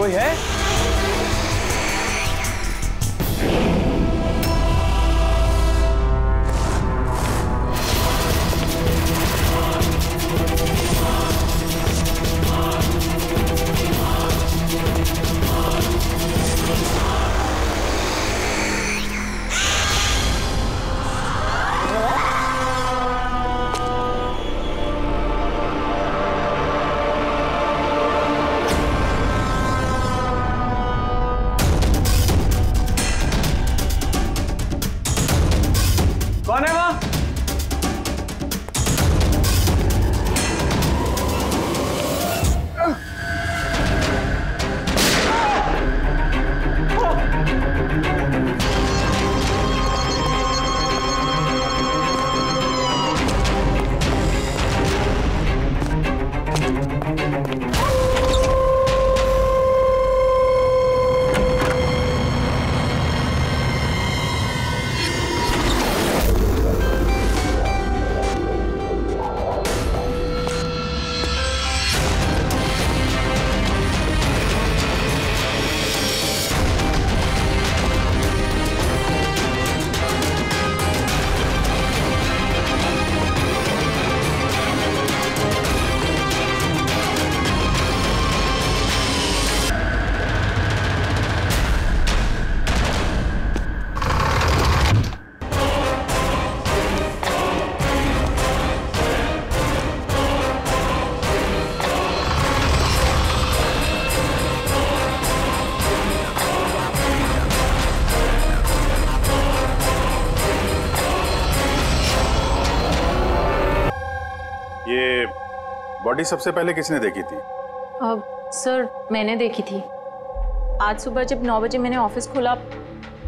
कोई है? कौन है वहाँ? ये बॉडी सबसे पहले किसने देखी थी? सर मैंने देखी थी। आज सुबह जब 9 बजे मैंने ऑफिस खोला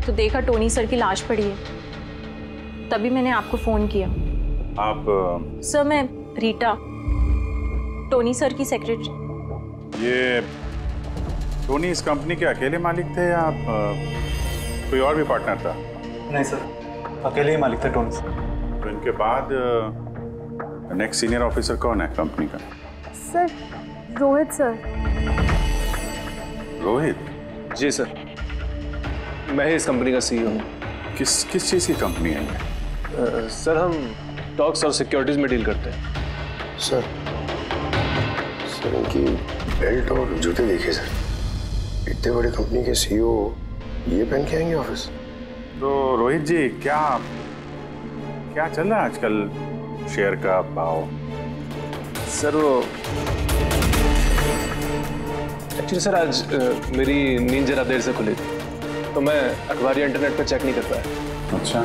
तो देखा टोनी सर की लाश पड़ी है, तभी मैंने आपको फ़ोन किया। आप? सर मैं रीटा, टोनी सर की सेक्रेटरी। ये टोनी इस कंपनी के अकेले मालिक थे या आप कोई और भी पार्टनर था? नहीं सर, अकेले ही मालिक थे टोनी सर। तो इनके बाद नेक्स्ट सीनियर ऑफिसर कौन है कंपनी का? Sir Rohit sir. रोहित? जी सर, मैं ही इस कंपनी का सीईओ हूँ। किस चीज़ की कंपनी है ये? सर हम टॉक्स और सिक्योरिटीज में डील करते हैं। सर इनकी बेल्ट और जूते देखिए सर, इतने बड़ी कंपनी के सीईओ ये पहन के आएंगे ऑफिस? तो रोहित जी क्या चल रहा है आजकल शेयर का भाव? सर वो एक्चुअली सर आज मेरी नींद जरा देर से खुली थी तो मैं अखबार या इंटरनेट पर चेक नहीं कर पाया। अच्छा,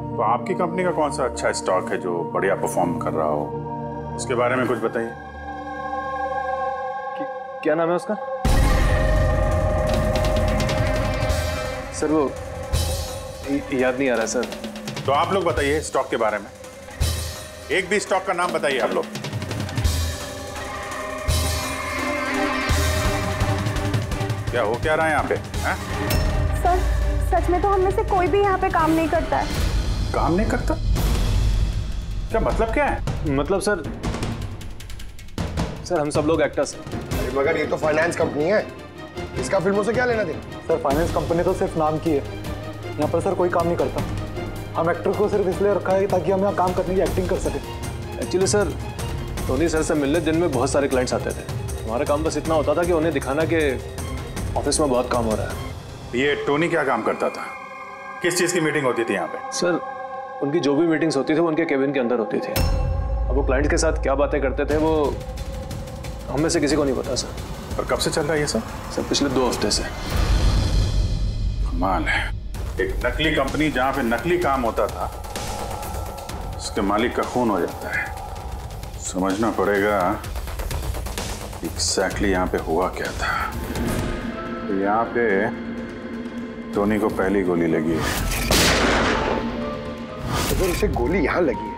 तो आपकी कंपनी का कौन सा अच्छा स्टॉक है जो बढ़िया परफॉर्म कर रहा हो, उसके बारे में कुछ बताइए। क्या नाम है उसका? सर वो याद नहीं आ रहा सर। तो आप लोग बताइए स्टॉक के बारे में, एक भी स्टॉक का नाम बताइए आप लोग। क्या हो क्या रहा है यहाँ पे? सर सच में तो हम में से कोई भी यहाँ पे काम नहीं करता है। काम नहीं करता? क्या मतलब क्या है? मतलब सर हम सब लोग एक्टर्स हैं। अरे मगर ये तो फाइनेंस कंपनी है, इसका फिल्मों से क्या लेना देना? सर फाइनेंस कंपनी तो सिर्फ नाम की है, यहाँ पर सर कोई काम नहीं करता। हम एक्टर को सिर्फ इसलिए रखा है ताकि हम यहाँ काम करने की एक्टिंग कर सकें। एक्चुअली सर टोनी सर से मिलने दिन में बहुत सारे क्लाइंट्स आते थे, हमारा काम बस इतना होता था कि उन्हें दिखाना कि ऑफिस में बहुत काम हो रहा है। ये टोनी क्या काम करता था? किस चीज़ की मीटिंग होती थी यहाँ पे? सर उनकी जो भी मीटिंग्स होती थी वो उनके केबिन के अंदर होती थी। अब वो क्लाइंट्स के साथ क्या बातें करते थे वो हम में से किसी को नहीं पता सर। और कब से चल रहा है ये सब? सर पिछले 2 हफ्ते से। कमाल है, एक नकली कंपनी जहाँ पे नकली काम होता था उसके मालिक का खून हो जाता है। समझना पड़ेगा एग्जैक्टली यहाँ पे हुआ क्या था। तो यहाँ पे टोनी को पहली गोली लगी है। अगर उसे गोली यहाँ लगी है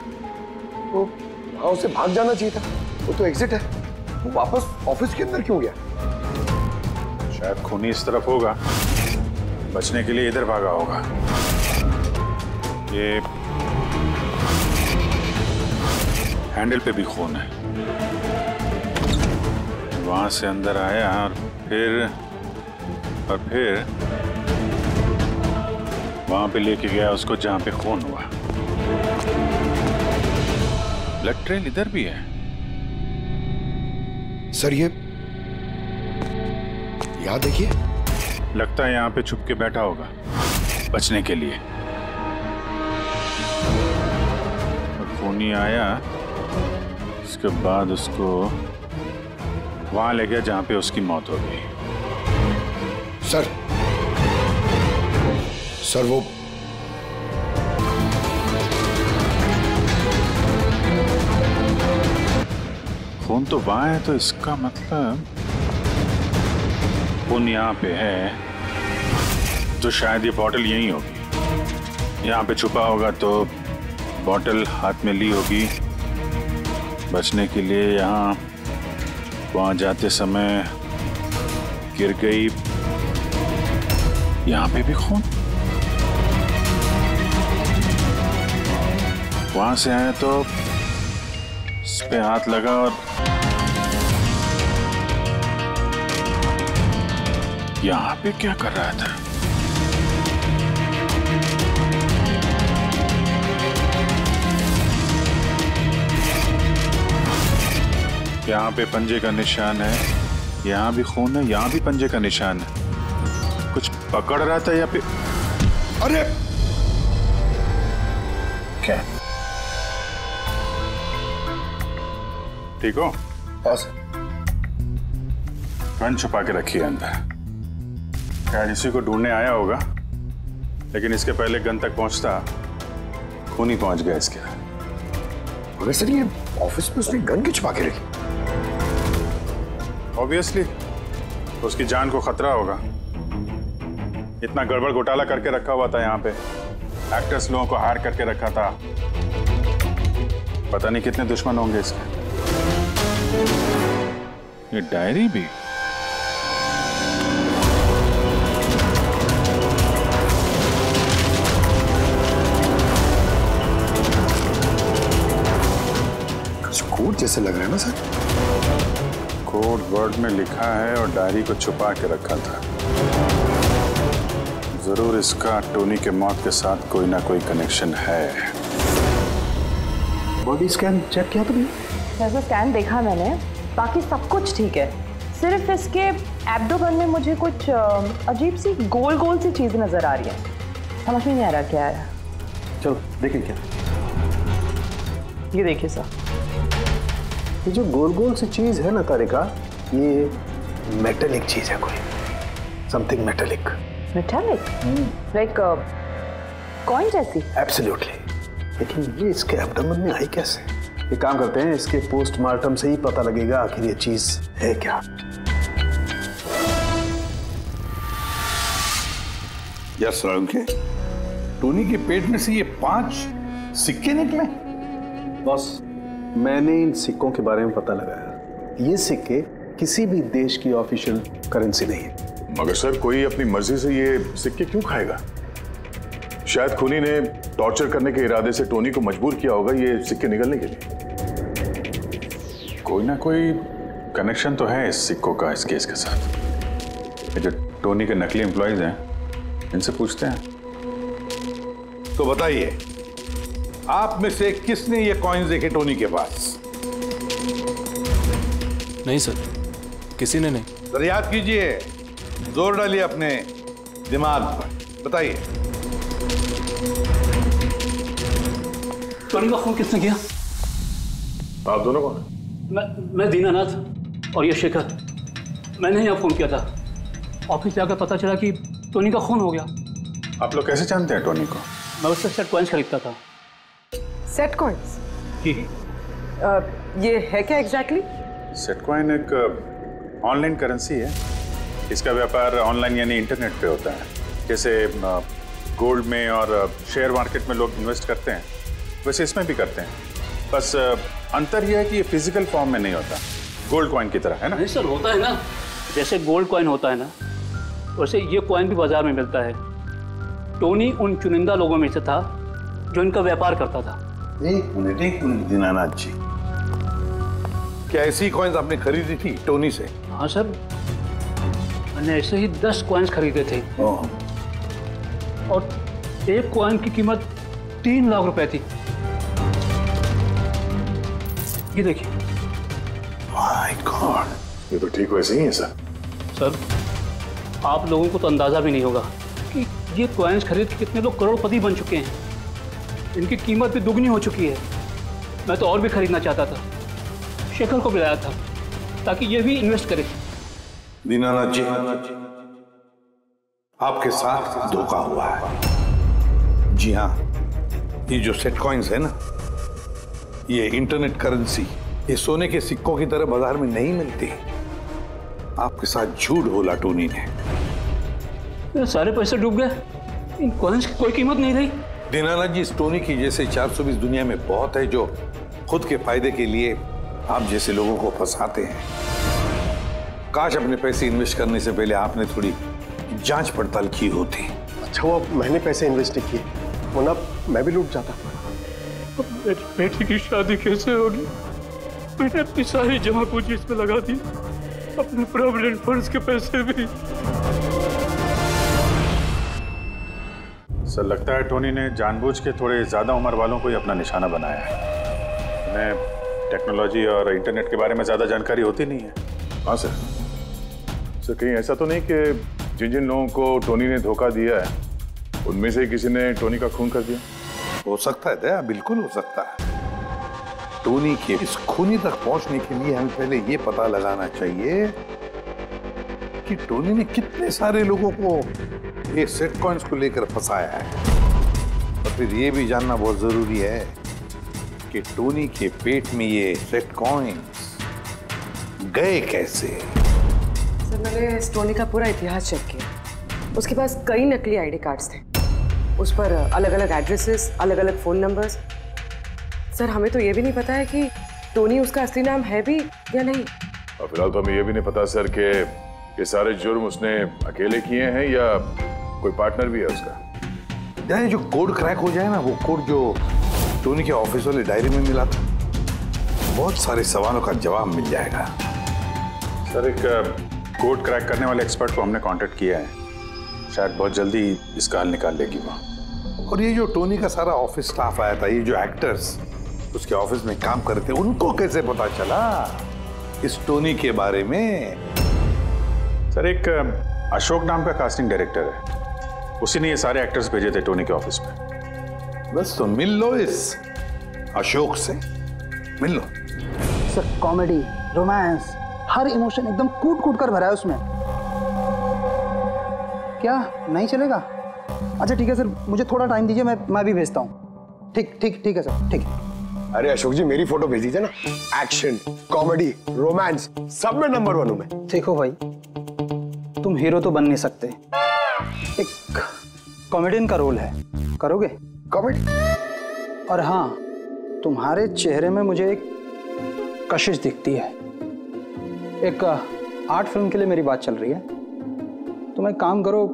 तो वहाँ उसे भाग जाना चाहिए था, वो तो एग्जिट है। वो वापस ऑफिस के अंदर क्यों गया? शायद खूनी इस तरफ होगा, बचने के लिए इधर भागा होगा। ये हैंडल पे भी खून है। वहां से अंदर आया और फिर वहां पे लेके गया उसको जहां पे खून हुआ। ब्लड ट्रेल इधर भी है। सर ये याद देखिए, लगता है यहाँ पे छुप के बैठा होगा बचने के लिए। और खूनी आया, उसके बाद उसको वहां ले गया जहां पे उसकी मौत हो गई। सर वो खून तो वहां है, तो इसका मतलब खून यहाँ पे है तो शायद ये बॉटल यहीं होगी। यहाँ पे छुपा होगा तो बॉटल हाथ में ली होगी बचने के लिए। यहाँ वहां जाते समय गिर गई। यहाँ पे भी खून, वहां से आया तो इस पे हाथ लगा और यहाँ पे क्या कर रहा था? यहाँ पे पंजे का निशान है, यहाँ भी खून है, यहाँ भी पंजे का निशान है। कुछ पकड़ रहा था या फिर? अरे क्या? ठीक हो? हाँ सर। गन छुपा के रखी है अंदर। शायद इसी को ढूंढने आया होगा, लेकिन इसके पहले गन तक पहुंचता खून ही पहुंच गया इसके। मगर सर ये ऑफिस में उसने गन क्यों छुपा के रखी? ऑब्वियसली उसकी जान को खतरा होगा। इतना गड़बड़ घोटाला करके रखा हुआ था यहाँ पे, एक्टर्स लोगों को हायर करके रखा था। पता नहीं कितने दुश्मन होंगे इसके। ये डायरी भी। कुछ कोड जैसे लग रहा है ना सर? कोड वर्ड में लिखा है और डायरी को छुपा के रखा था। जरूर इसका टोनी के मौत के साथ कोई ना कोई कनेक्शन है। बॉडी स्कैन चेक किया तुमने? वैसे स्कैन देखा मैंने, बाकी सब कुछ ठीक है। सिर्फ इसके एब्डोमेन में मुझे कुछ अजीब सी गोल गोल सी चीजें नजर आ रही है। समझ में नहीं आ रहा क्या है। चलो देखें क्या। ये देखिए सर, ये जो गोल गोल सी चीज है ना तारिका, ये मेटेलिक चीज है, कोई something metallic. Metallic like coin जैसी? एब्सोल्युटली। लेकिन ये इसके एब्डोमेन में आई कैसे? एक काम करते हैं, इसके पोस्टमार्टम से ही पता लगेगा आखिर ये चीज है क्या। यस के टोनी के पेट में से ये 5 सिक्के निकले। बॉस, मैंने इन सिक्कों के बारे में पता लगाया। ये सिक्के किसी भी देश की ऑफिशियल करेंसी नहीं है। मगर सर, कोई अपनी मर्जी से ये सिक्के क्यों खाएगा? शायद खूनी ने टॉर्चर करने के इरादे से टोनी को मजबूर किया होगा ये सिक्के निकलने के लिए। कोई ना कोई कनेक्शन तो है इस सिक्कों का इस केस के साथ। ये जो टोनी के नकली एम्प्लॉइज हैं, इनसे पूछते हैं। तो बताइए, आप में से किसने ये कॉइन्स देखे टोनी के पास? नहीं सर, किसी ने नहीं। जरा याद कीजिए, जोर डालिए अपने दिमाग पर, बताइए। टोनी का खून किसने किया? आप दोनों कौन? मैं दीनानाथ और ये शेखर। मैंने यहाँ फोन किया था। ऑफिस जाकर पता चला कि टोनी का खून हो गया। आप लोग कैसे जानते हैं टोनी को? मैं उससे सेट कॉइन्स खरीदता था। Set coins? जी। ये है क्या एग्जैक्टली? सेट कॉइन एक ऑनलाइन करेंसी है। इसका व्यापार ऑनलाइन यानी इंटरनेट पे होता है। जैसे गोल्ड में और शेयर मार्केट में लोग इन्वेस्ट करते हैं, वैसे इसमें भी करते हैं। बस अंतर यह है कि ये फिजिकल फॉर्म में नहीं होता, गोल्ड कॉइन की तरह, है ना? नहीं सर, होता है ना। जैसे गोल्ड कॉइन होता है ना, वैसे ये कॉइन भी बाजार में मिलता है। टोनी उन चुनिंदा लोगों में से था जो इनका व्यापार करता था। एक मिनट दीनानाथ जी, क्या ऐसी कॉइन्स आपने खरीदी थी टोनी से? हाँ सर, मैंने ऐसे ही 10 कॉइन्स खरीदे थे और एक कॉइन की कीमत 3 लाख रुपए थी। ये देखिए। माय गॉड, ये तो ठीक वैसे ही है सर। सर, आप लोगों को तो अंदाजा भी नहीं होगा कि ये कॉइन्स खरीद के कितने लोग करोड़पति बन चुके हैं। इनकी कीमत भी दुगनी हो चुकी है। मैं तो और भी खरीदना चाहता था, शेखर को बुलाया था ताकि ये भी इन्वेस्ट करे। दीनानाथ जी, आपके साथ धोखा हुआ है। जी हाँ, ये जो सेट कॉइन्स है ना, ये इंटरनेट करेंसी, ये सोने के सिक्कों की तरह बाजार में नहीं मिलती। आपके साथ झूठ बोला टोनी ने। मेरे सारे पैसे डूब गए, इन कॉइन्स की कोई कीमत नहीं रही। दीनानाथ जी, इस टोनी की जैसे 420 दुनिया में बहुत है जो खुद के फायदे के लिए आप जैसे लोगों को फंसाते हैं। काश अपने पैसे इन्वेस्ट करने से पहले आपने थोड़ी जांच पड़ताल की होती। अच्छा हुआ मैंने पैसे इन्वेस्ट किए, वरना मैं भी लूट जाता। मेरी बेटी की शादी कैसे होगी? मैंने अपनी सारी जमा पूंजी इसमें लगा दी, अपने प्रोविडेंट फंड्स के पैसे भी। सर, लगता है टोनी ने जानबूझ के थोड़े ज्यादा उम्र वालों को ही अपना निशाना बनाया है। उन्हें टेक्नोलॉजी और इंटरनेट के बारे में ज्यादा जानकारी होती नहीं है। हाँ सर। सर, कहीं ऐसा तो नहीं कि जिन जिन लोगों को टोनी ने धोखा दिया है उनमें से किसी ने टोनी का खून कर दिया? हो सकता है दया, बिल्कुल हो सकता है। टोनी के इस खूनी तक पहुंचने के लिए हमें पहले ये पता लगाना चाहिए कि टोनी ने कितने सारे लोगों को ये सेट कॉइन्स को लेकर फंसाया है। और फिर ये भी जानना बहुत जरूरी है कि टोनी के पेट में ये सेट कॉइन्स गए कैसे। सर, मैंने इस टोनी का पूरा इतिहास चेक किया। उसके पास कई नकली आईडी कार्ड्स थे, उस पर अलग अलग एड्रेसेस, अलग अलग फोन नंबर्स। सर, हमें तो ये भी नहीं पता है कि टोनी उसका असली नाम है भी या नहीं। और फिलहाल तो हमें ये भी नहीं पता सर कि ये सारे जुर्म उसने अकेले किए हैं या कोई पार्टनर भी है उसका। यानी जो कोड क्रैक हो जाए ना, वो कोड जो टोनी के ऑफिस वाले डायरी में मिला था, बहुत सारे सवालों का जवाब मिल जाएगा। सर, एक कोड क्रैक करने वाले एक्सपर्ट को हमने कांटेक्ट किया है, शायद बहुत जल्दी इसका हल निकाल लेगी वो। और ये जो टोनी का सारा ऑफिस स्टाफ आया था, ये जो एक्टर्स उसके ऑफिस में काम करते थे, उनको कैसे पता चला इस टोनी के बारे में? सर, एक अशोक नाम का कास्टिंग डायरेक्टर है, उसी ने ये सारे एक्टर्स भेजे थे टोनी के ऑफिस में। बस तो मिल लो इस अशोक से, मिल लो। सर, कॉमेडी, रोमांस, हर इमोशन एकदम कूट कूट कर भरा है उसमें। क्या नहीं चलेगा? अच्छा ठीक है सर, मुझे थोड़ा टाइम दीजिए, मैं भी भेजता हूँ। ठीक है सर, ठीक है। अरे अशोक जी, मेरी फोटो भेज दीजिए ना। एक्शन, कॉमेडी, रोमांस, सब में नंबर 1 हूं मैं। देखो भाई, तुम हीरो तो बन नहीं सकते, एक कॉमेडियन का रोल है, करोगे? कॉमेडी? और हाँ, तुम्हारे चेहरे में मुझे एक कशिश दिखती है। एक आर्ट फिल्म के लिए मेरी बात चल रही है, तुम एक काम करो,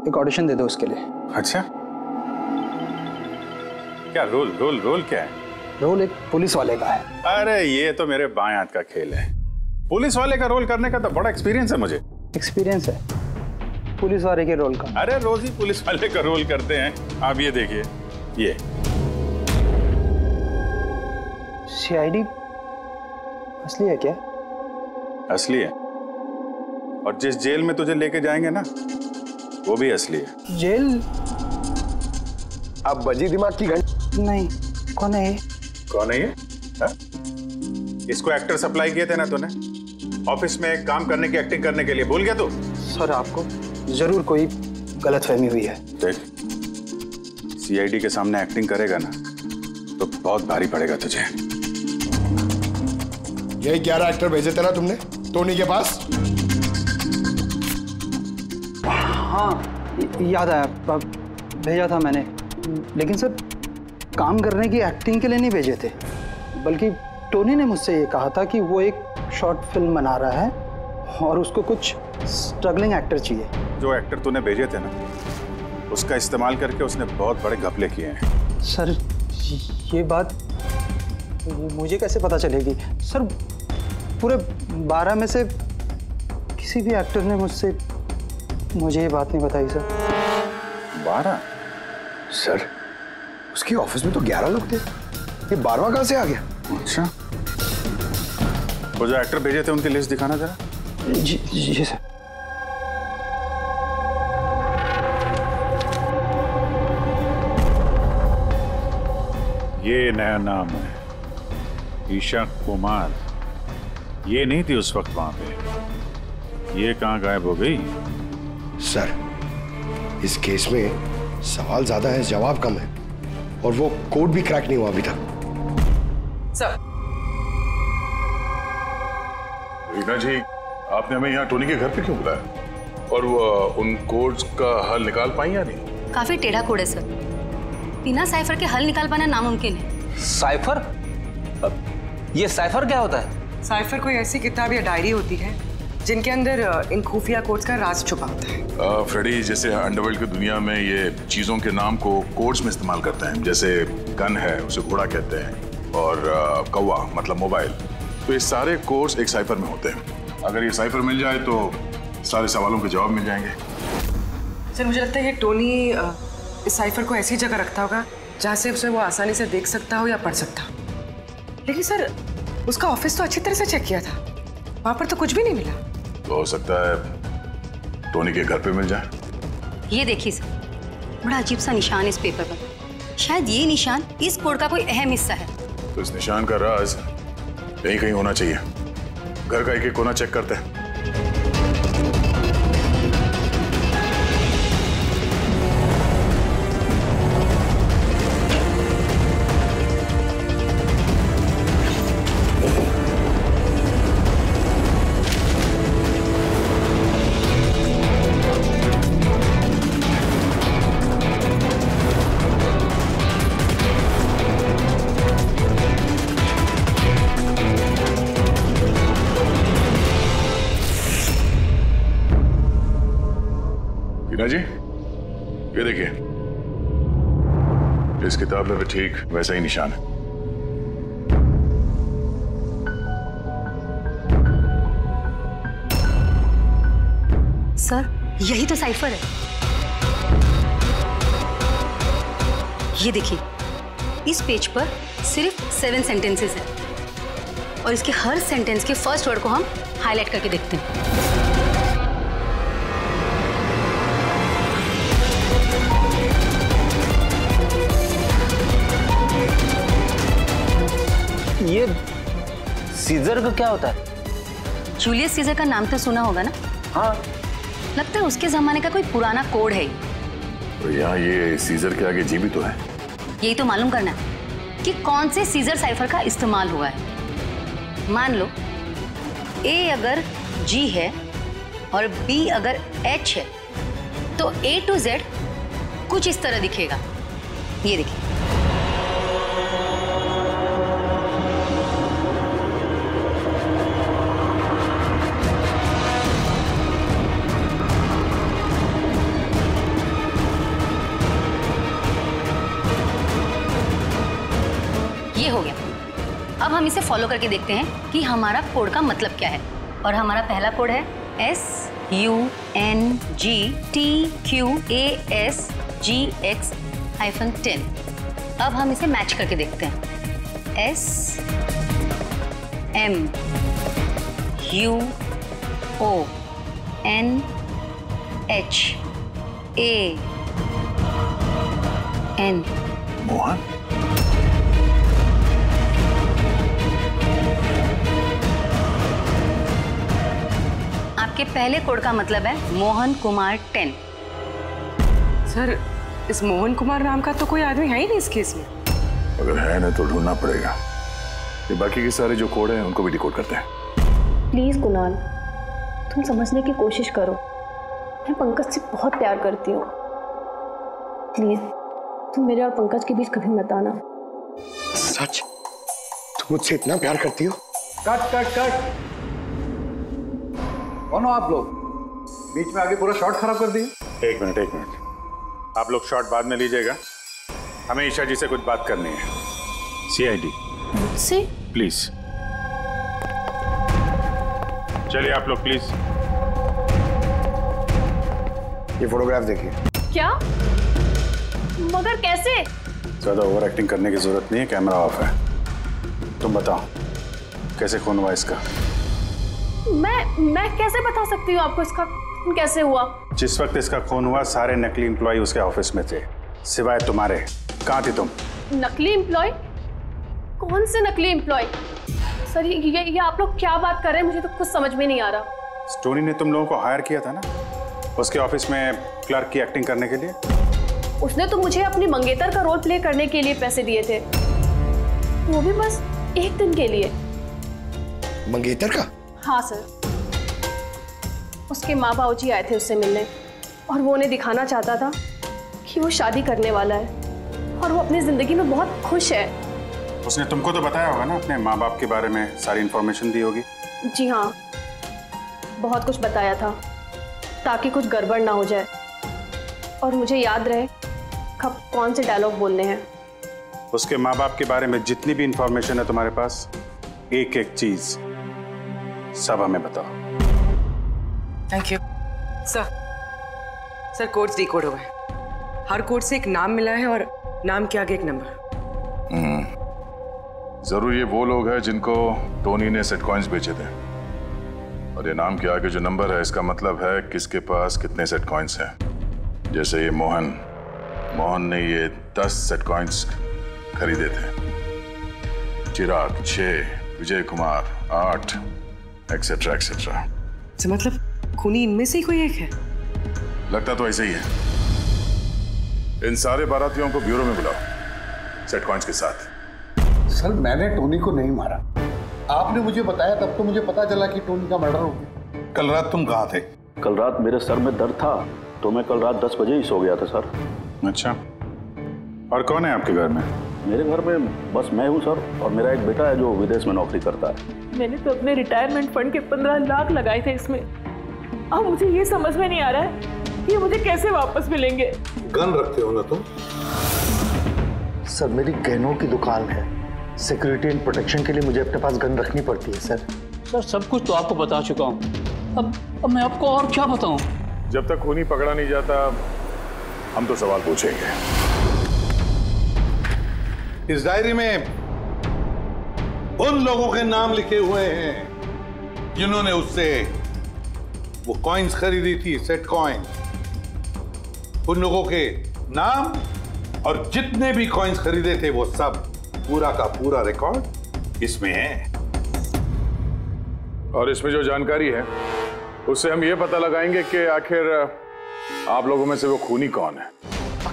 एक ऑडिशन दे दो उसके लिए। अच्छा, क्या रोल क्या है? रोल एक पुलिस वाले का है। अरे ये तो मेरे बाएं हाथ का खेल है। पुलिस वाले का रोल करने का तो बड़ा एक्सपीरियंस है मुझे। एक्सपीरियंस है पुलिस वाले के रोल का? अरे रोज ही पुलिस वाले का रोल करते हैं। आप ये देखिए, ये सीआईडी असली है क्या? असली है, और जिस जेल में तुझे लेके जाएंगे ना, वो भी असली है। जेल? अब बजी दिमाग की घंटी। नहीं, कौन है ये? कौन है ये? हा? इसको एक्टर सप्लाई किए थे ना तूने ऑफिस में काम करने की, एक्टिंग करने के लिए, भूल गया तू? सर, आपको जरूर कोई गलतफहमी हुई है। देख, सीआईडी के सामने एक्टिंग करेगा ना तो बहुत भारी पड़ेगा तुझे। यही 11 एक्टर भेजे थे ना तुमने टोनी के पास? हाँ, याद आया, भेजा था मैंने। लेकिन सर, काम करने की, एक्टिंग के लिए नहीं भेजे थे, बल्कि टोनी ने मुझसे ये कहा था कि वो एक शॉर्ट फिल्म बना रहा है और उसको कुछ स्ट्रगलिंग एक्टर चाहिए। जो एक्टर तूने भेजे थे ना, उसका इस्तेमाल करके उसने बहुत बड़े घपले किए हैं। सर, ये बात मुझे कैसे पता चलेगी? सर, पूरे 12 में से किसी भी एक्टर ने मुझे ये बात नहीं बताई सर। 12? सर उसके ऑफिस में तो 11 लोग थे, ये 12वां कहां से आ गया? अच्छा, वो जो एक्टर भेजे थे उनकी लिस्ट दिखाना जरा। जी सर। ये नया नाम है, ईशा कुमार। ये नहीं थी उस वक्त वहां पे। ये कहां गायब हो गई? सर इस केस में सवाल ज्यादा है, जवाब कम है, और वो कोड भी क्रैक नहीं हुआ अभी तक। सर रीना जी, आपने हमें यहाँ टोनी के घर पे क्यों बुलाया? और वो उन कोड्स का हल निकाल पाई या नहीं? काफी टेढ़ा कोड है सर, बिना साइफर के हल निकाल पाना नामुमकिन है। साइफर? ये साइफर क्या होता है? साइफर कोई ऐसी किताब या डायरी होती है जिनके अंदर इन खुफिया कोड्स का राज छुपा होता है। फ्रेडी, जैसे अंडरवर्ल्ड की दुनिया में ये चीजों के नाम को कोड्स में इस्तेमाल करते हैं, जैसे गन है उसे घोड़ा कहते हैं, और कौवा मतलब मोबाइल। तो ये सारे कोड्स एक साइफर में होते हैं। अगर ये साइफर मिल जाए तो सारे सवालों के जवाब मिल जाएंगे। सर मुझे लगता है ये टोनी इस साइफर को ऐसी जगह रखता होगा जहाँ से उसे वो आसानी से देख सकता हो या पढ़ सकता हो। लेकिन सर उसका ऑफिस तो अच्छी तरह से चेक किया था, वहां पर तो कुछ भी नहीं मिला। तो हो सकता है टोनी के घर पे मिल जाए। ये देखिए सर, बड़ा अजीब सा निशान इस पेपर पर। शायद ये निशान इस कोड का कोई अहम हिस्सा है। तो इस निशान का राज यहीं कहीं होना चाहिए। घर का एक एक कोना चेक करते हैं। जी ये देखिए, इस किताब में भी ठीक वैसा ही निशान है। सर यही तो साइफर है। ये देखिए, इस पेज पर सिर्फ 7 सेंटेंसेस हैं और इसके हर सेंटेंस के फर्स्ट वर्ड को हम हाईलाइट करके देखते हैं। ये सीजर का क्या होता है? जूलियस सीजर का नाम तो सुना होगा ना? हाँ। लगता है उसके जमाने का कोई पुराना कोड है। तो यहाँ ये सीजर के आगे जी भी तो है। यही तो मालूम करना है कि कौन से सीजर साइफर का इस्तेमाल हुआ है। मान लो ए अगर जी है और बी अगर एच है तो A to Z कुछ इस तरह दिखेगा। ये देखिए, ये हो गया। अब हम इसे फॉलो करके देखते हैं कि हमारा कोड का मतलब क्या है। और हमारा पहला कोड है SUNGTQASGX-10। अब हम इसे मैच करके देखते हैं। SMUONHAN। मोहन? आपके पहले कोड का मतलब है मोहन कुमार 10। सर इस मोहन कुमार नाम का तो कोई आदमी है ही नहीं इस केस में। अगर है ना तो ढूंढना पड़ेगा। ये बाकी के सारे जो कोड हैं उनको भी डिकोड करते हैं। प्लीज कुणाल, तुम समझने की कोशिश करो। मैं पंकज से बहुत प्यार करती हूँ। प्लीज तुम मेरे और पंकज के बीच कभी मत आना। सच? तुम मुझसे इतना प्यार करती हो? Cut cut cut. कौन हो आप लोग? बीच में आगे पूरा शॉट खराब कर दिया। एक मिनट। आप लोग शॉट बाद में लीजिएगा, हमें ईशा जी से कुछ बात करनी है। CID मुझसे? प्लीज। चलिए आप लोग प्लीज। ये फोटोग्राफ देखिए। क्या? मगर कैसे? ज्यादा ओवर एक्टिंग करने की जरूरत नहीं है, कैमरा ऑफ है। तुम बताओ कैसे खून हुआ इसका? मैं कैसे बता सकती हूँ आपको इसका खून कैसे हुआ? जिस वक्त इसका खून हुआ सारे नकली एम्प्लॉय उसके ऑफिस में थे, सिवाय तुम्हारे। कहाँ थी तुम? नकली एम्प्लॉय? कौन से नकली एम्प्लॉय? सर ये आप लोग क्या बात कर रहे हैं? मुझे तो कुछ समझ में नहीं आ रहा। टोनी ने तुम लोगों को हायर किया था ना उसके ऑफिस में क्लर्क की एक्टिंग करने के लिए। उसने तो मुझे अपनी मंगेतर का रोल प्ले करने के लिए पैसे दिए थे, वो भी बस एक दिन के लिए। मंगेतर का? हाँ सर, उसके माँ बाबूजी आए थे उससे मिलने और वो उन्हें दिखाना चाहता था कि वो शादी करने वाला है और वो अपनी जिंदगी में बहुत खुश है। उसने तुमको तो बताया होगा ना अपने माँ बाप के बारे में, सारी इंफॉर्मेशन दी होगी। जी हाँ, बहुत कुछ बताया था ताकि कुछ गड़बड़ ना हो जाए और मुझे याद रहे कब कौन से डायलॉग बोलने हैं। उसके माँ बाप के बारे में जितनी भी इंफॉर्मेशन है तुम्हारे पास, एक एक चीज सब हमें बताओ। Thank you sir. Codes decode हो गए। हर कोड से एक नाम मिला है और नाम के आगे एक नंबर। जरूर ये वो लोग हैं जिनको टोनी ने सेट कॉइन्स बेचे थे, और ये नाम के आगे जो नंबर है इसका मतलब है किसके पास कितने सेट कॉइन्स हैं। जैसे ये मोहन ने ये 10 सेट कॉइन्स खरीदे थे, चिराग 6, विजय कुमार 8, एक्सेट्रा एक्सेट्रा। मतलब खूनी इनमें से ही कोई एक है? लगता तो ऐसे ही है। इन सारे बारातियों को ब्यूरो में बुलाओ सेट कॉइन्स के साथ। सर मैंने टोनी को नहीं मारा, आपने मुझे बताया तब तो मुझे पता चला कि टोनी का मर्डर हो गया। कल रात तुम कहाँ थे? कल रात मेरे सर में दर्द था तो मैं कल रात 10 बजे ही सो गया था सर। अच्छा, और कौन है आपके घर में? मेरे घर में बस मैं हूँ सर, और मेरा एक बेटा है जो विदेश में नौकरी करता है। मैंने तो अपने रिटायरमेंट फंड के 15 लाख लगाए थे इसमें। अब मुझे ये समझ में नहीं आ रहा है कि मुझे कैसे वापस मिलेंगे। गन रखते हो ना तुम? सर मेरी गहनों की दुकान है, सिक्योरिटी एंड प्रोटेक्शन के लिए मुझे अपने पास गन रखनी पड़ती है सर। सर सब कुछ तो आपको बता चुका हूँ, अब मैं आपको और क्या बताऊँ? जब तक खूनी पकड़ा नहीं जाता हम तो सवाल पूछेंगे। इस डायरी में उन लोगों के नाम लिखे हुए हैं जिन्होंने उससे वो कॉइन्स खरीदी थी, सेट कॉइन। उन लोगों के नाम और जितने भी कॉइन्स खरीदे थे वो सब, पूरा का पूरा रिकॉर्ड इसमें है। और इसमें जो जानकारी है उससे हम ये पता लगाएंगे कि आखिर आप लोगों में से वो खूनी कौन है।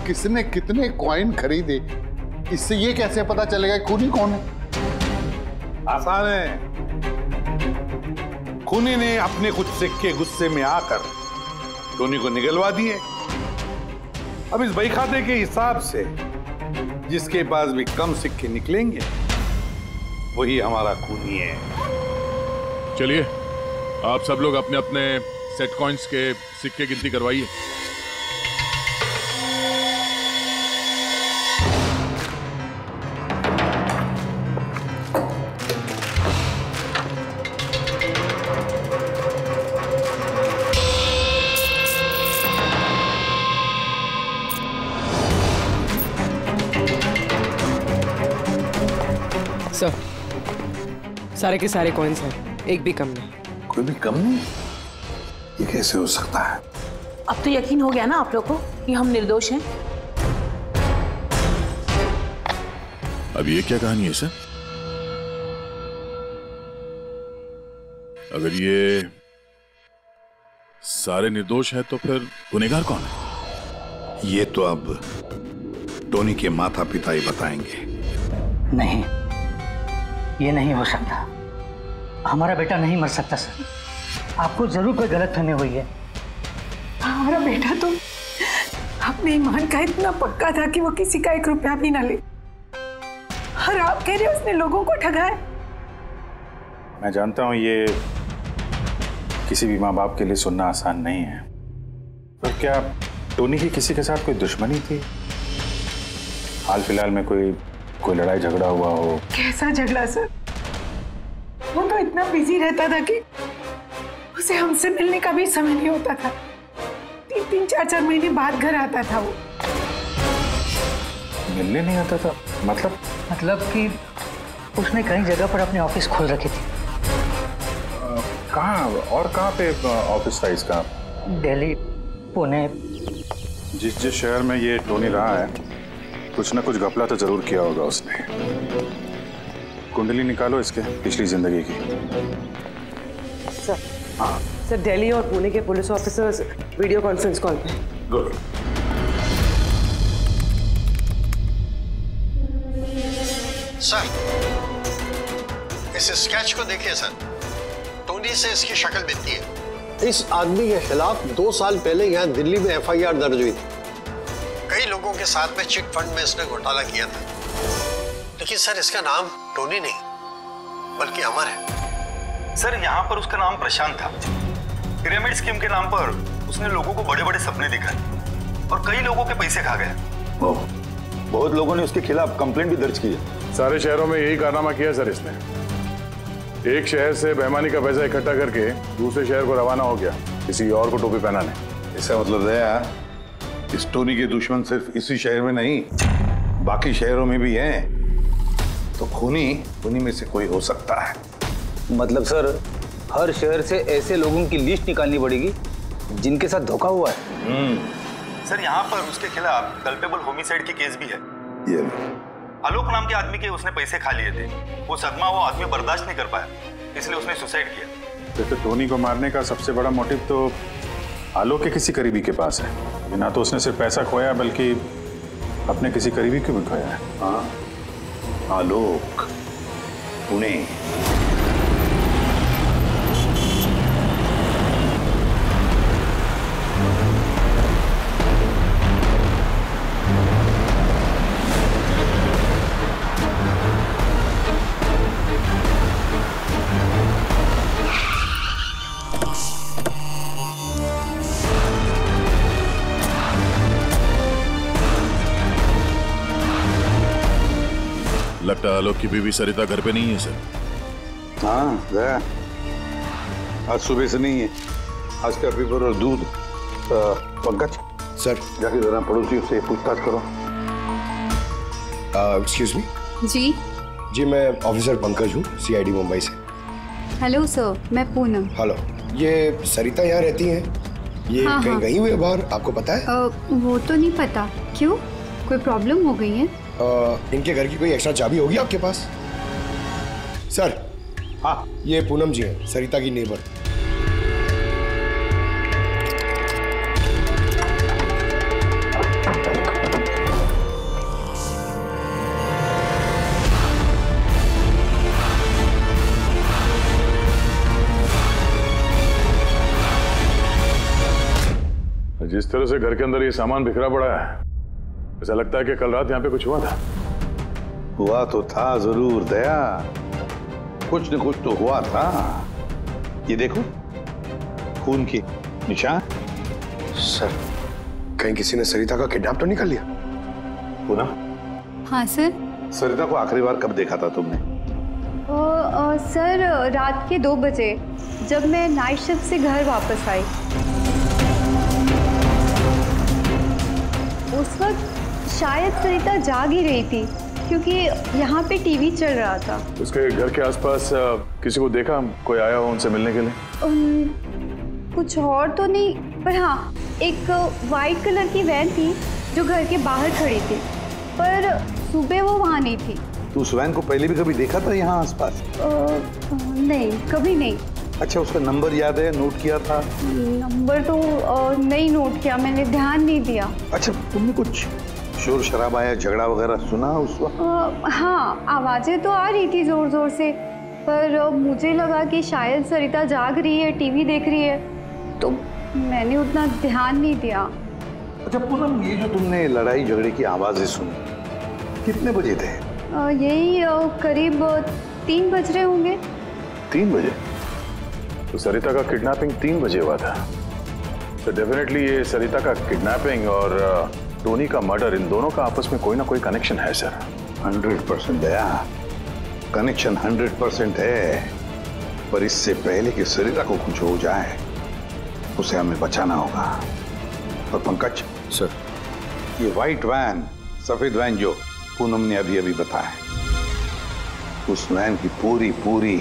किसने कितने कॉइन खरीदे, इससे ये कैसे पता चलेगा खूनी कौन है? आसान है। खूनी ने अपने कुछ सिक्के गुस्से में आकर टोनी को निगलवा दिए। अब इस बही खाते के हिसाब से जिसके पास भी कम सिक्के निकलेंगे वही हमारा खूनी है। चलिए आप सब लोग अपने अपने सेट कॉइन्स के सिक्के गिनती करवाइए। सर सारे के सारे कॉइन्स हैं, एक भी कम नहीं। कोई भी कम नहीं? ये कैसे हो सकता है? अब तो यकीन हो गया ना आप लोग को कि हम निर्दोष हैं। अब ये क्या कहानी है सर? अगर ये सारे निर्दोष हैं तो फिर गुनहगार कौन है? ये तो अब टोनी के माता पिता ही बताएंगे। नहीं, ये नहीं हो सकता। हमारा बेटा नहीं मर सकता सर। आपको जरूर कोई गलतफहमी हुई है। हमारा बेटा तो अपने ईमान का इतना पक्का था कि वो किसी का 1 रुपया भी ना ले, और आप कह रहे हो उसने लोगों को ठगाया। मैं जानता हूं ये किसी भी माँ बाप के लिए सुनना आसान नहीं है, पर क्या टोनी की किसी के साथ कोई दुश्मनी थी? हाल फिलहाल में कोई लड़ाई झगड़ा हुआ हो? कैसा झगड़ा सर? वो तो इतना बिजी रहता था कि उसे हमसे मिलने का भी समय नहीं होता था। 3-3, 4-4 महीने बाद घर आता था वो। मिलने नहीं आता था? मतलब कि उसने कई जगह पर अपने ऑफिस खोल रखे थे। कहाँ और कहाँ पे ऑफिस था इसका? दिल्ली, पुणे। जिस शहर में ये टोनी रहा है, कुछ ना कुछ घपला तो जरूर किया होगा उसने। कुंडली निकालो इसके पिछली जिंदगी की। सर, सर दिल्ली और पुणे के police officers video conference call पे। गुड। सर, इस स्केच को देखिए सर। टोनी से इसकी शक्ल मिलती है। इस आदमी के खिलाफ 2 साल पहले यहाँ दिल्ली में FIR दर्ज हुई थी। कई लोगों के साथ में चिट फंड में इसने घोटाला किया था। लेकिन सर, इसका नाम टोनी नहीं बल्कि अमर है। सर, यहाँ पर उसका नाम प्रशांत था। पिरामिड स्कीम के नाम पर उसने लोगों को बड़े बड़े सपने दिखाए और कई लोगों के पैसे खा गया। बहुत लोगों ने उसके खिलाफ कंप्लेंट भी दर्ज की है। सारे शहरों में यही कारनामा किया सर इसने। एक शहर से बेईमानी का पैसा इकट्ठा करके दूसरे शहर को रवाना हो गया किसी और को टोपी पहनाने। इसका मतलब है इस टोनी के दुश्मन सिर्फ इसी शहर में नहीं, बाकी शहरों में भी हैं। तो खूनी में से कोई हो सकता है। मतलब सर, हर शहर से ऐसे लोगों की लिस्ट निकालनी पड़ेगी जिनके साथ धोखा हुआ है। सर, यहाँ पर उसके खिलाफ कल्पेबल होमिसाइड की केस भी है। ये आलोक नाम के आदमी के उसने पैसे खा लिए थे। वो सदमा वो आदमी बर्दाश्त नहीं कर पाया, इसलिए उसने सुसाइड किया। तो टोनी को मारने का सबसे बड़ा मोटिव तो आलोक के किसी करीबी के पास है। ना तो उसने सिर्फ पैसा खोया बल्कि अपने किसी करीबी को भी खोया है। हाँ, आलोक, पुणे। लगता है आलोक की बीवी सरिता घर पे नहीं है सर। हाँ गया, आज सुबह से नहीं है। आज का पेपर और दूध। पंकज सर, जाके जरा पड़ोसियों से पूछताछ करो। Excuse me. जी, मैं ऑफिसर पंकज हूँ, CID मुंबई से। हेलो सर, मैं पूनम। हेलो, ये सरिता यहाँ रहती हैं? ये हाँ, कहीं हाँ। गई हुई है बाहर, आपको पता है? वो तो नहीं पता। क्यों, कोई प्रॉब्लम हो गई है? इनके घर की कोई एक्स्ट्रा चाबी होगी आपके पास? सर, हाँ, ये पूनम जी हैं, सरिता की नेबर। जिस तरह से घर के अंदर ये सामान बिखरा पड़ा है, ऐसा लगता है कि कल रात यहाँ पे कुछ हुआ था। हुआ तो था जरूर दया, कुछ न कुछ तो हुआ था। ये देखो, खून के निशान। सर, कहीं किसी ने सरिता का किडनैप तो नहीं कर लिया? पूनम। हाँ सर। सरिता को आखिरी बार कब देखा था तुमने? सर, रात के 2 बजे जब मैं नाइट शिफ्ट से घर वापस आई। उस वक्त शायद सरिता जाग ही रही थी क्योंकि यहाँ पे टीवी चल रहा था। उसके घर के आसपास किसी को देखा, कोई आया हो उनसे मिलने के लिए? कुछ और तो नहीं, पर हाँ, एक वाइट कलर की वैन थी जो घर के बाहर खड़ी थी, पर सुबह वो वहाँ नहीं थी। तू उस वैन को पहले भी कभी देखा था यहाँ आसपास? नहीं, कभी नहीं। अच्छा, उसका नंबर याद है, नोट किया था? नंबर तो नहीं नोट किया, मैंने ध्यान नहीं दिया। अच्छा, तुमने कुछ शोर शराबा या झगड़ा वगैरह सुना उस वक्त? हाँ, आवाजें तो आ रही थी जोर जोर से, पर मुझे लगा कि शायद सरिता जाग रही है, टीवी देख रही है, तो मैंने उतना ध्यान नहीं दिया। अच्छा पूनम, ये जो तुमने लड़ाई झगड़े की आवाजें सुनी, कितने बजे थे? यही करीब 3 बज रहे होंगे। 3 बजे? तो सरिता का किडनैपिंग 3 बजे हुआ था। तो डेफिनेटली ये सरिता का किडनैपिंग और टोनी का मर्डर, इन दोनों का आपस में कोई ना कोई कनेक्शन है सर। 100% दया, कनेक्शन 100% है। पर इससे पहले कि सरिता को कुछ हो जाए उसे हमें बचाना होगा। और पंकज सर, ये व्हाइट वैन, सफेद वैन जो पूनम ने अभी अभी बताया, उस वैन की पूरी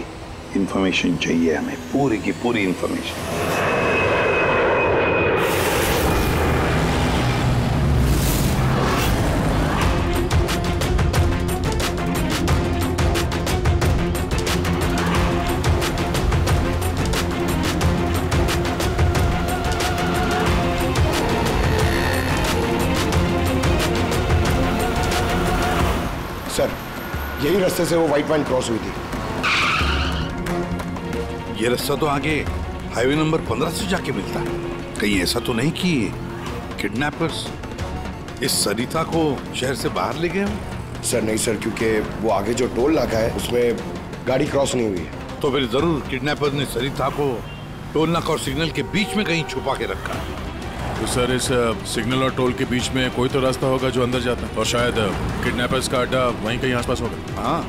इंफॉर्मेशन चाहिए हमें, पूरी की पूरी इंफॉर्मेशन। सर, यही रास्ते से वो व्हाइट वैन क्रॉस हुई थी। ये रास्ता तो आगे हाईवे नंबर 15 से जाके मिलता है। कहीं ऐसा तो नहीं कि किडनैपर्स इस सरिता को शहर से बाहर ले गए हो? सर नहीं सर, क्योंकि वो आगे जो टोल नाका है उसमें गाड़ी क्रॉस नहीं हुई है। तो फिर जरूर किडनैपर ने सरिता को टोल नाका और सिग्नल के बीच में कहीं छुपा के रखा। तो सर, इस सिग्नल और टोल के बीच में कोई तो रास्ता होगा जो अंदर जाता है, और शायद किडनैपर्स का अड्डा वहीं कहीं आसपास होगा। हाँ,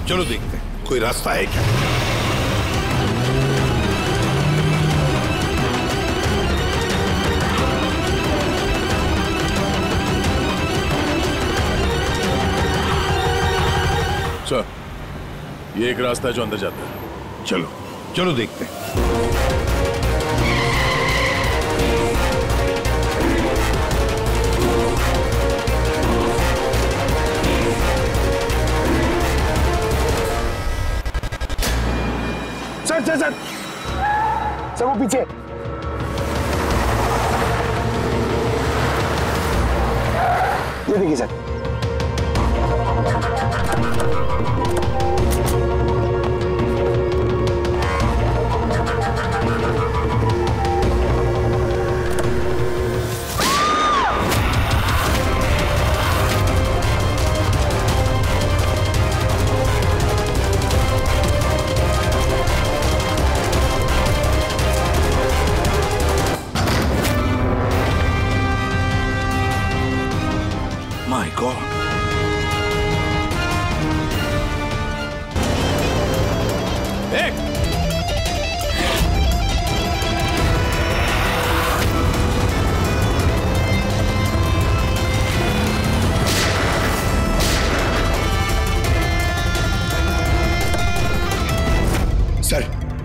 चलो देखते हैं कोई रास्ता है क्या। सर, ये एक रास्ता है जो अंदर जाता है। चलो चलो देखते हैं। सर वो पीछे। ये देखिए सर। My God. एक सर,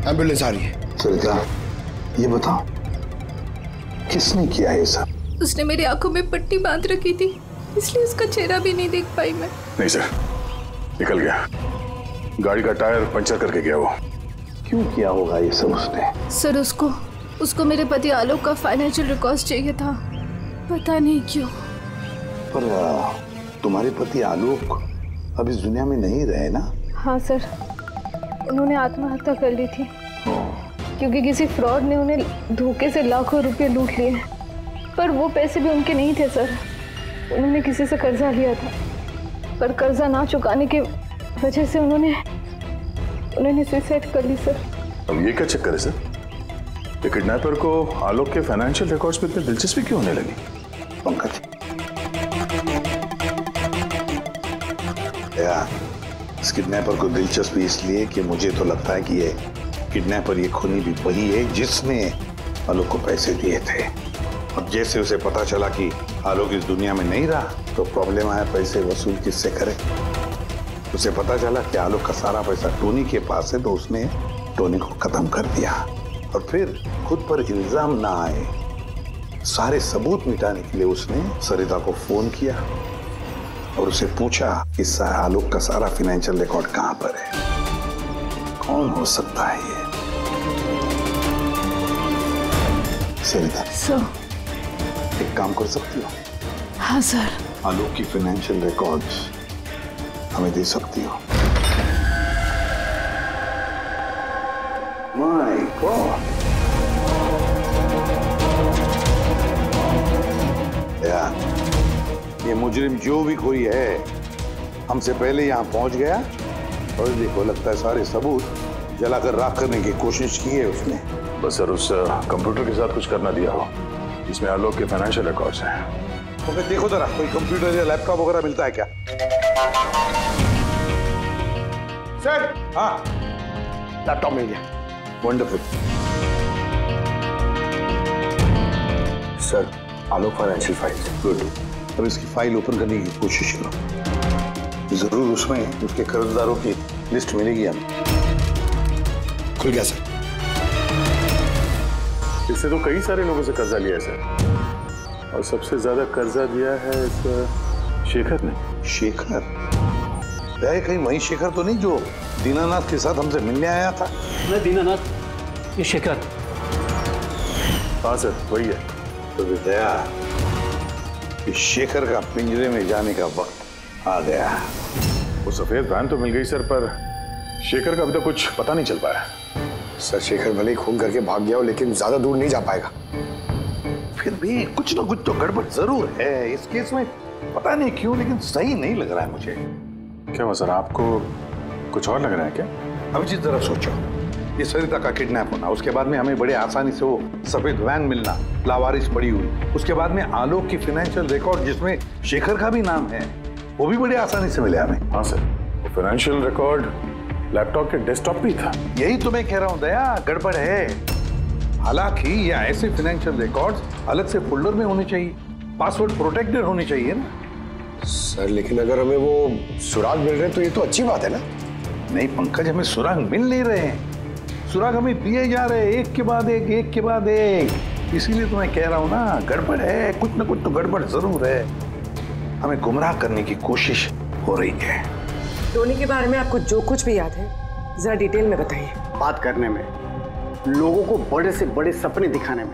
एम्बुलेंस आ रही है। सरिता, ये बताओ किसने किया ये सब? उसने मेरी आंखों में पट्टी बांध रखी थी, इसलिए उसका चेहरा भी नहीं देख पाई मैं। नहीं सर, निकल गया। गाड़ी का टायर पंचर करके गया वो। क्यों किया होगा ये सब उसने? सर, उसको मेरे पति आलोक का फाइनेंशियल रिकॉर्ड चाहिए था, पता नहीं क्यों। पर तुम्हारे पति आलोक अब इस दुनिया में नहीं रहे ना? हाँ सर, उन्होंने आत्महत्या कर ली थी क्योंकि किसी फ्रॉड ने उन्हें धोखे से लाखों रुपए लूट लिए। पर वो पैसे भी उनके नहीं थे सर, उन्होंने किसी से कर्जा लिया था, पर कर्जा ना चुकाने की वजह से उन्होंने सुसाइड कर ली सर। अब ये क्या चक्कर है सर? ये किडनैपर को आलोक के फाइनेंशियल रिकॉर्ड्स में इतनी दिलचस्पी क्यों होने लगी? पंकज, इस किडनैपर को दिलचस्पी इसलिए कि मुझे तो लगता है कि ये किडनैपर, ये खूनी भी वही है जिसने आलोक को पैसे दिए थे। अब जैसे उसे पता चला कि आलोक इस दुनिया में नहीं रहा तो प्रॉब्लम आया, पैसे वसूल किससे करे। उसे पता चला कि आलोक का सारा पैसा टोनी के पास है, तो उसने टोनी को खत्म कर दिया और फिर खुद पर इल्जाम ना आए सारे सबूत मिटाने के लिए उसने सरिता को फोन किया और उसे पूछा कि आलोक का सारा फाइनेंशियल रिकॉर्ड कहां पर है। कौन हो सकता है ये? सरिता सर, एक काम कर सकती हो? हाँ सर। आलोक की फाइनेंशियल रिकॉर्ड्स हमें दे सकती हो? माय गॉड, ये मुजरिम जो भी कोई है हमसे पहले यहाँ पहुंच गया और देखो लगता है सारे सबूत जलाकर राख करने की कोशिश की है उसने। बस सर, उस कंप्यूटर के साथ कुछ करना दिया हो जिसमें आलोक के फाइनेंशियल रिकॉर्ड्स हैं। तो फिर देखो जरा कोई कंप्यूटर या लैपटॉप वगैरह मिलता है क्या? सर, हाँ लैपटॉप मिल गया। वंडरफुल। सर, आलोक फाइनेंशियल फाइल्स। गुड। अब इसकी फाइल ओपन करने की कोशिश करो, जरूर उसमें उसके कर्जदारों की लिस्ट मिलेगी हमें। खुल गया सर। इससे तो कई सारे लोगों से कर्जा लिया है सर, और सबसे ज्यादा कर्जा दिया है इस शेखर ने। शेखर? कहीं वही शेखर तो नहीं जो दीनानाथ के साथ हमसे मिलने आया था? मैं दीनानाथ, ये शेखर। हाँ सर, वही है। तो विदया, इस शेखर का पिंजरे में जाने का वक्त आ गया। वो सफेद वैन तो मिल गई सर, पर शेखर का अभी तक कुछ पता नहीं चल पाया। सर, शेखर भले ही खून करके भाग गया हो, लेकिन ज्यादा दूर नहीं जा पाएगा। फिर भी कुछ ना कुछ तो गड़बड़ जरूर है इस केस में। पता नहीं क्यों, लेकिन सही नहीं लग रहा है मुझे। क्या हुआ सर, आपको कुछ और लग रहा है क्या? अब जिस तरह सोचो, ये सरिता का किडनैप होना, उसके बाद में हमें बड़े आसानी से वो सफेद वैन मिलना, लावारिस पड़ी हुई, उसके बाद में आलोक की फाइनेंशियल रिकॉर्ड जिसमें शेखर का भी नाम है, वो भी बड़े आसानी से मिले हमें। हाँ सर, वो फाइनेंशियल रिकॉर्ड लैपटॉप के डेस्कटॉप भी था। यही तो मैं कह रहा हूँ दया, गड़बड़ है। हालांकि ये ऐसे फाइनेंशियल रिकॉर्ड्स अलग से फोल्डर में होने चाहिए, पासवर्ड प्रोटेक्टेड होने चाहिए ना। सर, लेकिन अगर हमें वो सुराग मिल रहे हैं तो ये तो अच्छी बात है ना। नहीं पंकज, हमें सुराग मिल नहीं रहे हैं, सुराग हमें दिए जा रहे हैं एक के बाद एक, एक के बाद एक। इसीलिए तो मैं कह रहा हूँ ना, गड़बड़ है, कुछ ना कुछ तो गड़बड़ जरूर है। हमें गुमराह करने की कोशिश हो रही है। टोनी के बारे में आपको जो कुछ भी याद है जरा डिटेल में बताइए। बात करने में, लोगों को बड़े से बड़े सपने दिखाने में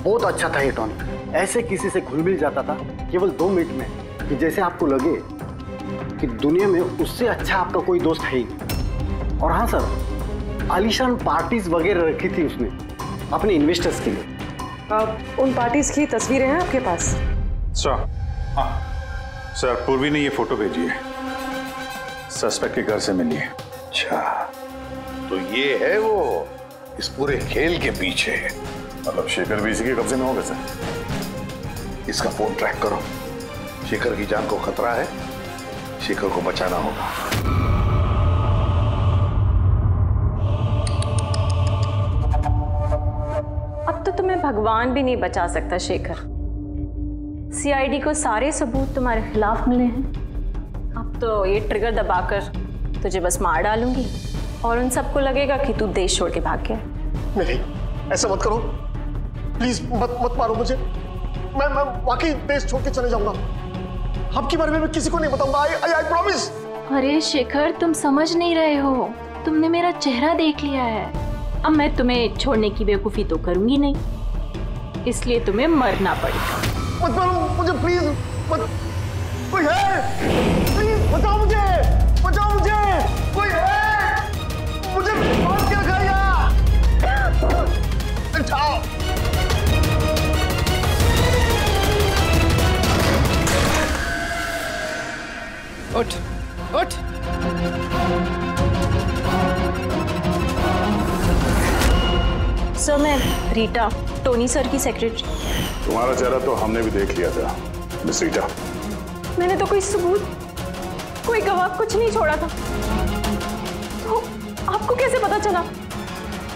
बहुत अच्छा था ये टोनी। ऐसे किसी से घुल मिल जाता था केवल 2 मिनट में कि जैसे आपको लगे कि दुनिया में उससे अच्छा आपका कोई दोस्त है ही नहीं। और हाँ सर, आलीशान पार्टीज वगैरह रखी थी उसने अपने इन्वेस्टर्स के लिए। उन पार्टीज की तस्वीरें हैं आपके पास? सर, हाँ सर, पूर्वी ने ये फोटो भेजी है, सस्पेक्ट के घर से मिली है। अच्छा, तो ये है वो इस पूरे खेल के पीछे। मतलब शेखर भी इसी के कब्जे में होगा सर? इसका फोन ट्रैक करो, शेखर की जान को खतरा है, शेखर को बचाना होगा। अब तो तुम्हें भगवान भी नहीं बचा सकता शेखर। सीआईडी को सारे सबूत तुम्हारे खिलाफ मिले हैं। अब तो ये ट्रिगर दबाकर तुझे बस मार डालूंगी और उन सबको लगेगा कि तू देश छोड़ के भाग गया। नहीं, ऐसा मत करो प्लीज, मत मारो मुझे। मैं वाकई देश छोड़ के चले जाऊंगा। आपके बारे में मैं किसी को नहीं बताऊंगा। I promise. अरे शेखर, तुम समझ नहीं रहे हो, तुमने मेरा चेहरा देख लिया है। अब मैं तुम्हें छोड़ने की बेवकूफी तो करूंगी नहीं, इसलिए तुम्हें मरना पड़ेगा। मत मारो मुझे प्लीज, मत। कोई है? प्लीज बचाओ मुझे, बचाओ मुझे, कोई है? मुझे बांध के रखा यार। उठाओ। उठ, उठ। सर, मैं रीटा, टोनी सर की सेक्रेटरी। तुम्हारा चेहरा तो हमने भी देख लिया था मिस रीटा। मैंने तो कोई सबूत, कोई गवाह कुछ नहीं छोड़ा था। तो आपको कैसे पता चला?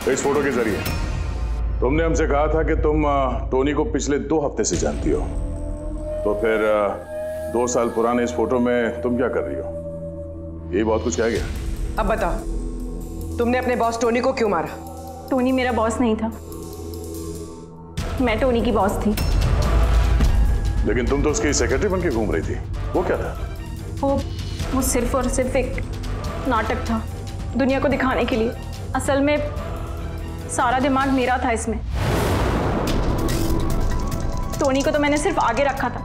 इस फोटो के जरिए। तुमने हमसे कहा था कि तुम टोनी को पिछले 2 हफ्ते से जानती हो, तो फिर 2 साल पुराने इस फोटो में तुम क्या कर रही हो? यही बहुत कुछ कह गया। अब बताओ, तुमने अपने बॉस टोनी को क्यों मारा? टोनी मेरा बॉस नहीं था, मैं टोनी की बॉस थी। लेकिन तुम तो उसकी सेक्रेटरी बन के घूम रही थी, वो क्या था? वो सिर्फ और सिर्फ एक नाटक था, दुनिया को दिखाने के लिए। असल में सारा दिमाग मेरा था इसमें। टोनी को तो मैंने सिर्फ आगे रखा था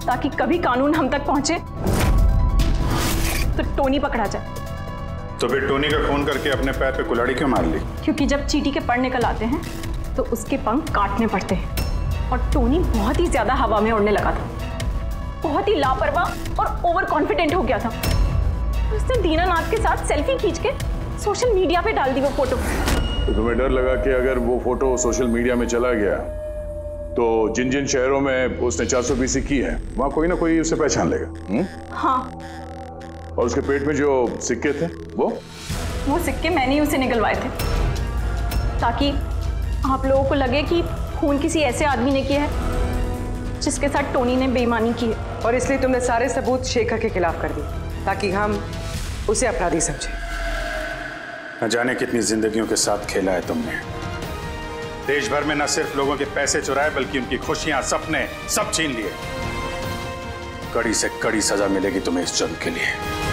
ताकि कभी कानून हम तक पहुंचे तो टोनी पकड़ा जाए। तो फिर टोनी का खून करके अपने पैर पे कुल्हाड़ी क्यों मार ली? क्योंकि जब चींटी के पर निकल आते हैं तो उसके पंख काटने पड़ते हैं, और टोनी बहुत ही ज्यादा हवा में उड़ने लगा था, बहुत ही लापरवाह और ओवर कॉन्फिडेंट हो गया था। उसने दीनानाथ के साथ सेल्फी खींच के सोशल मीडिया पे डाल दी वो फोटो। तो तुम्हें डर लगा कि अगर वो फोटो सोशल मीडिया में चला गया तो जिन जिन शहरों में उसने 420 की है वहां कोई ना कोई उसे पहचान लेगा। हाँ। और उसके पेट में जो सिक्के थे वो वो सिक्के मैंने ही उसे निकलवाए थे, ताकि आप लोगों को लगे कि खून किसी ऐसे आदमी ने किया है जिसके साथ टोनी ने बेईमानी की है। और इसलिए तुमने सारे सबूत शेखर के खिलाफ कर दिए ताकि हम उसे अपराधी समझे। न जाने कितनी जिंदगियों के साथ खेला है तुमने। देश भर में न सिर्फ लोगों के पैसे चुराए बल्कि उनकी खुशियां, सपने सब छीन लिए। कड़ी से कड़ी सजा मिलेगी तुम्हें इस जुर्म के लिए।